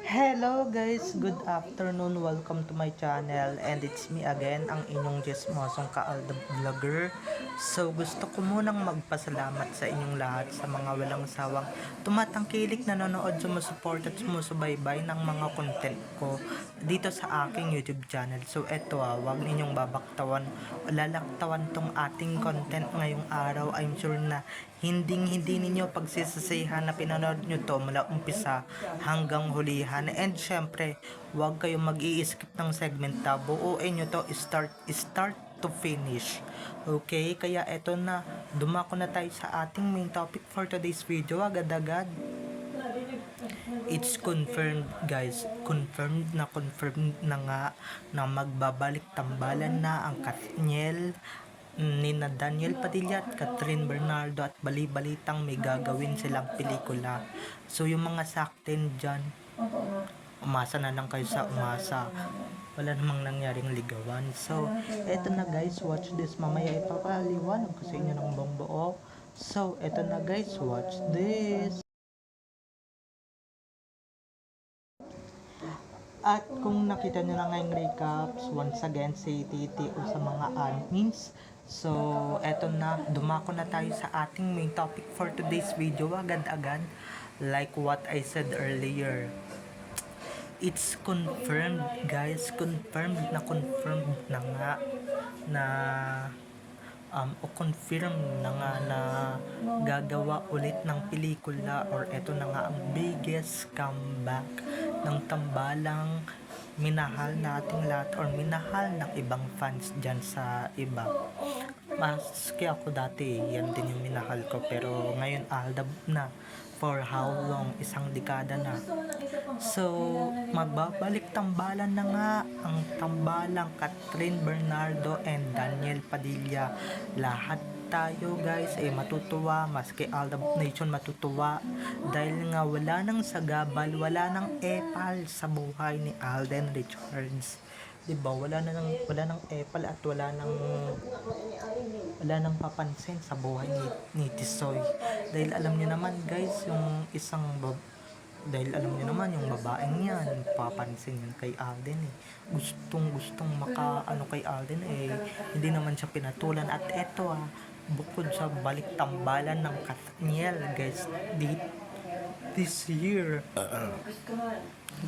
Hello guys, good afternoon. Welcome to my channel and it's me again, ang inyong Jesmosong Kaalda Vlogger. So gusto ko munang magpasalamat sa inyong lahat sa mga walang sawang tumatangkilik, nanonood, sumusuport at sumusubaybay ng mga content ko dito sa aking YouTube channel. So eto wag ninyong babaktawan o lalaktawan tong ating content ngayong araw. I'm sure na hindi ninyo pagsisisihan na pinanood nyo to mula umpisa hanggang hulihan. And syempre, huwag kayong mag-i-skip ng segment na buuin nyo to start to finish. Okay, kaya eto na, dumako na tayo sa ating main topic for today's video agad-agad. It's confirmed guys, confirmed na nga na magbabalik tambalan na ang Katniel ni na Daniel Padilla at Catherine Bernardo at bali-balitang may gagawin silang pelikula. So yung mga saktin dyan, umasa na lang kayo sa umasa. Wala namang nangyaring ligawan. So eto na guys, watch this. Mamaya ipapaliwanag ko sa inyo ng buong buo. So eto na guys, watch this. At kung nakita nyo na ngayong recaps, once again si Titi o sa mga admins. So, eto na, dumako na tayo sa ating main topic for today's video agad-agad. Like what I said earlier. It's confirmed guys, confirmed na nga na o confirm na nga na gagawa ulit ng pelikula or eto na nga ang biggest comeback ng tambalang minahal nating lahat or minahal ng ibang fans dyan sa iba. Maski ako dati, yan din yung minahal ko, pero ngayon aldab na. For how long? Isang dekada na. So, magbabalik tambalan na nga ang tambalang Catherine Bernardo and Daniel Padilla. Lahat tayo guys ay matutuwa, maski Aldab Nation matutuwa, dahil nga wala nang sagabal, wala nang epal sa buhay ni Alden Richards. Diba? Wala nang epal at wala nang papansin sa buhay ni Tisoy. Dahil alam niyo naman guys, yung yung babaeng yan, papansin yan kay Alden eh. Gustong makaano kay Alden eh, hindi naman siya pinatulan. At eto bukod sa balik tambalan ng Katniel guys, this year,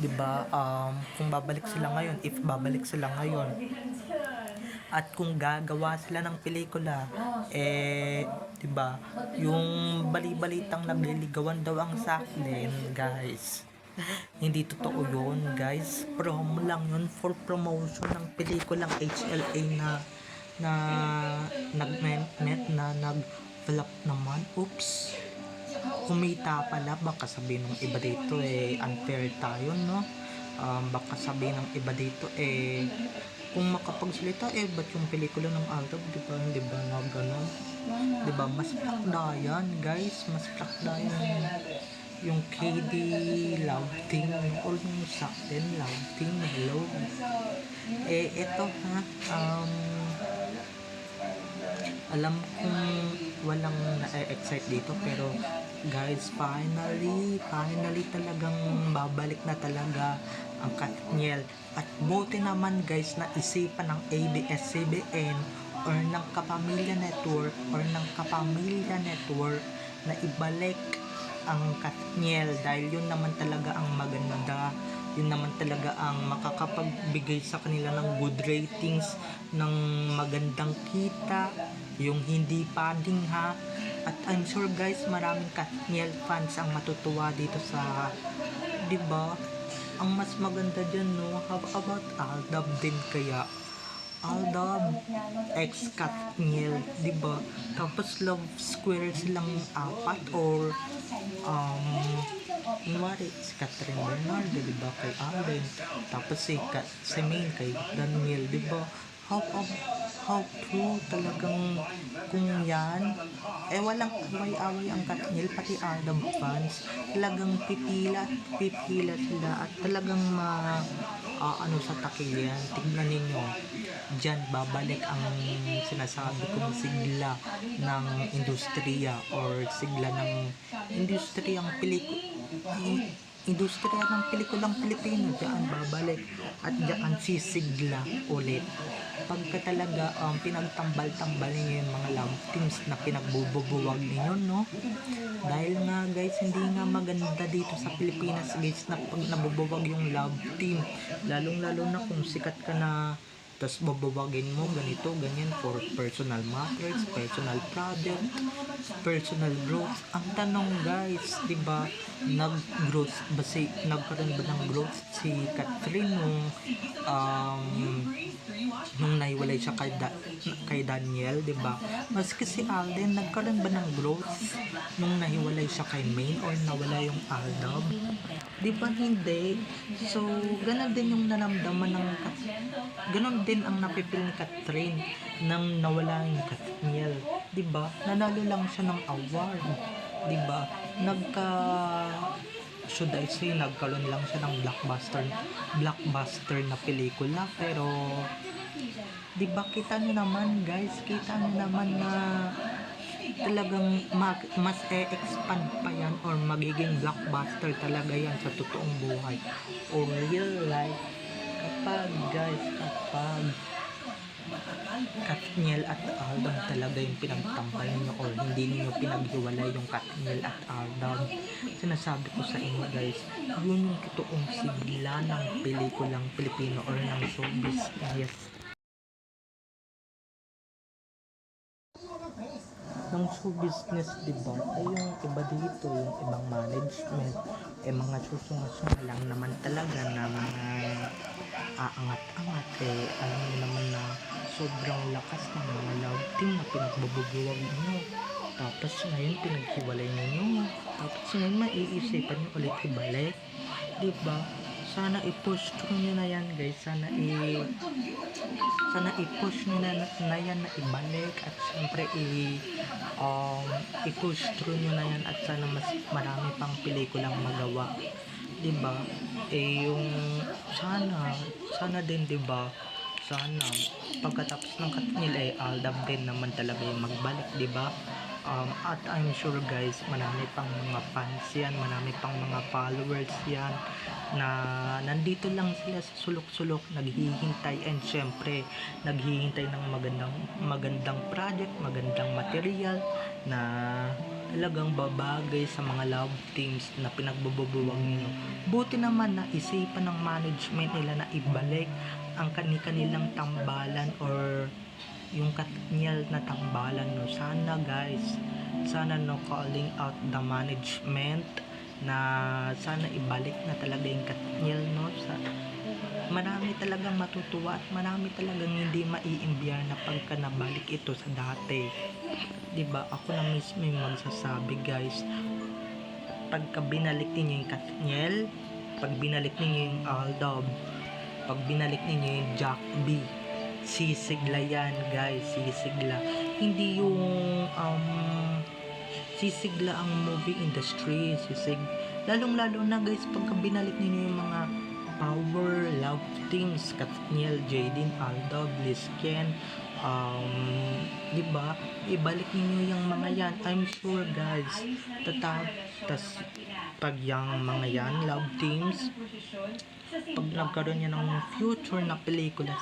diba, kung babalik sila ngayon, if babalik sila ngayon, at kung gagawa sila ng pelikula, diba, yung bali-balitang nagliligawan daw ang saktin, guys. Hindi totoo yun, guys. Promo lang yun for promotion ng pelikulang HLA na nag-flop naman. Oops. Kumita pala, baka sabihin ng iba dito unfair tayo, no? Baka sabihin ng iba dito kung makapagsalita ba't yung pelikula ng Aldab, hindi ba na gano'n? Diba, mas plakdayan guys, mas plakdayan yung KD love team or yung saktin love team. Hello, eto alam kong walang na-excite dito, pero guys, finally talagang babalik na talaga ang Katniel. At buti naman guys na isipan ng ABS-CBN or ng Kapamilya Network na ibalik ang Katniel, dahil yun naman talaga ang maganda, yun naman talaga ang makakapagbigay sa kanila ng good ratings, ng magandang kita, yung hindi padding at I'm sure guys, maraming Katniel fans ang matutuwa dito sa, diba, ang mas maganda dyan, no? How about Aldab din kaya? Aldab ex Katniel, diba? Tapos love square silang apat or kunwari si Catherine Bernardo, diba, kay Alden, tapos si Main kay Daniel, diba? How true talagang kung yan walang away-away ang Katniel, pati Aldab fans talagang pipila sila at talagang sa takilian. Tignan ninyo dyan, babalik ang sinasabi kong sigla ng industriya or sigla ng industriyang industriya ng pelikulang Pilipino, diyan babalik at diyan sisigla ulit. Pagka talaga pinagtambal-tambal niyo yung mga love teams na pinagbububuwag ninyo, no? Dahil nga guys, hindi nga maganda dito sa Pilipinas guys na pag nabubuwag yung love team, lalong-lalo na kung sikat ka na, tapos babawaggin mo ganito, ganyan, for personal matters, personal project, personal growth. Ang tanong guys, di ba, nagkaroon ba ng growth si Catherine nung nahiwalay siya kay Daniel, di ba? Maski si Alden, nagkaroon ba ng growth nung nahiwalay siya kay Maine or nawala yung Aldab? Di ba hindi? So, ganun din yung naramdaman ganun din ang napipil ni Catherine nang nawala yung Kathniel. Di ba? Nanalo lang siya ng award. Di ba? Should I say, nagkaroon lang siya ng blockbuster na pelikula, pero di ba kita nyo naman guys, kita nyo naman na talagang mas expand pa yan or magiging blockbuster talaga yan sa totoong buhay or real life kapag Kathniel at Aldab talaga yung pinagtampay niyo or hindi niyo pinaghiwalay yung Kathniel at Aldab. Sinasabi ko sa inyo guys, yun yung totoong sigla ng pelikulang Pilipino or ng showbiz. Yes, ng show business, diba? Ay yung iba dito, yung ibang management, mga susunga-sunga lang naman talaga na mga aangat-angat. Alam mo naman na sobrang lakas ng mga love team na pinagbabubuwag nyo. Tapos ngayon pinaghiwalay nyo. Tapos ngayon maiisipan nyo ulit ibalik. Diba? Sana i-push through nyo na yan guys. Sana i-push nyo na yan na ibalik at syempre i-push through nyo na yan at sana mas marami pang pelikulang magawa, diba? Yung sana din, diba, sana pagkatapos ng Kathniel Aldab din naman talaga yung magbalik, diba? At I'm sure guys, marami pang mga fans yan, marami pang mga followers yan na nandito lang sila sa sulok-sulok naghihintay, and syempre naghihintay ng magandang project, magandang material na talagang babagay sa mga love teams na pinagbububuwag nyo. Buti naman na isipan ng management nila na ibalik ang kanilang tambalan or yung Kathniel na tambalan, no. Sana guys, sana no, calling out the management na sana ibalik na talaga yung Kathniel, no. Marami talagang matutuwa at marami talagang hindi maiimbiyar na pagka nabalik ito sa dati, diba? Ako na mismo yung magsasabi guys, pagka binalik ninyo yung Kathniel, pag binalik ninyo yung Aldab, pag binalik ninyo yung Jack B, sisigla yan guys, sisigla. Hindi yung sisigla ang movie industry, lalong-lalo na guys pagka binalik ninyo yung mga power love teams, Kathniel, Jaden, Aldab, Lisken, diba? Ibalik ninyo yung mga yan. I'm sure guys, tas pag yung mga yan love teams, pag nagkaroon yan ng future na pelikula,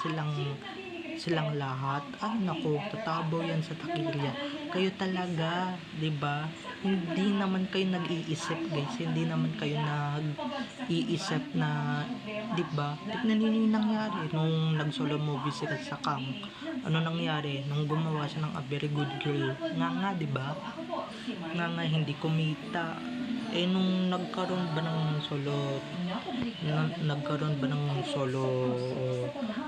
silang lahat, ay nako, tatabaw yan sa takilya. Kayo talaga, diba? Hindi naman kayo nag-iisip guys, hindi naman kayo nag-iisip na, diba? Tignan niyo yung nangyari nung nag-solo movie sila sa Kang. Ano nangyari nung gumawa siya ng A Very Good Girl? Nga, diba? Nga hindi kumita. Nung nagkaroon ba ng solo,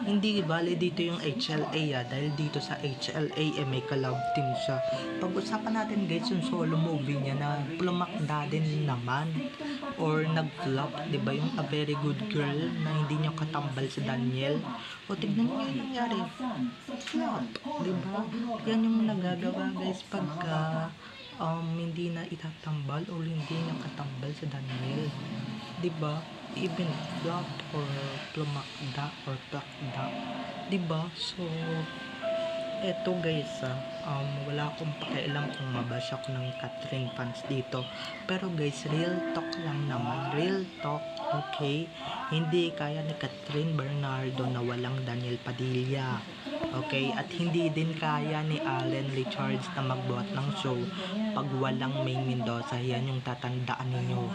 hindi valid dito yung HLA dahil dito sa HLA may ka-love team siya. Pag-usapan natin guys yung solo movie niya na plumakda din naman or nag-flop, diba, yung A Very Good Girl na hindi niya katambal si Daniel. O tignan niyo yung nangyari, flop, diba? Yan yung nagagawa guys pagka hindi na itatambal or hindi niya katambal sa Daniel, diba? Even flop or plumakda or plakda, diba? So eto guys, wala akong pakialam kung mabash ako ng Catherine fans dito. Pero guys, real talk lang naman. Real talk, okay? Hindi kaya ni Catherine Bernardo na walang Daniel Padilla. Okay? At hindi din kaya ni Allen Richards na magbuhat ng show pag walang May Mendoza. Yan yung tatandaan ninyo.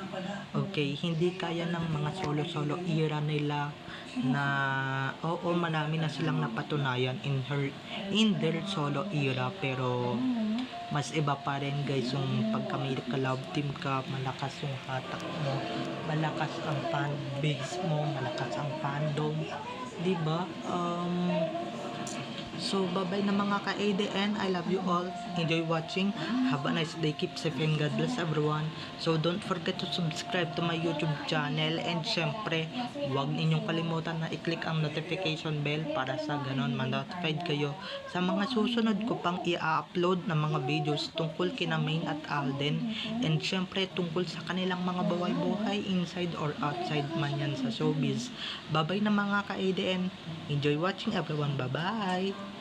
Okay? Hindi kaya ng mga solo-solo era nila na oo, marami na silang napatunayan in their solo era, pero mas iba pa rin guys yung pagka may ka-love team ka, malakas yung hatak mo, malakas ang fan base mo, malakas ang fandom, di ba? So, bye-bye na mga ka-ADN. I love you all. Enjoy watching. Have a nice day. Keep safe and God bless everyone. So, don't forget to subscribe to my YouTube channel. And syempre, huwag ninyong kalimutan na i-click ang notification bell para sa ganon ma-notified kayo sa mga susunod ko pang i-upload na mga videos tungkol kina Main at Alden. And syempre, tungkol sa kanilang mga buhay-buhay inside or outside man yan sa showbiz. Bye-bye na mga ka-ADN. Enjoy watching everyone. Bye-bye.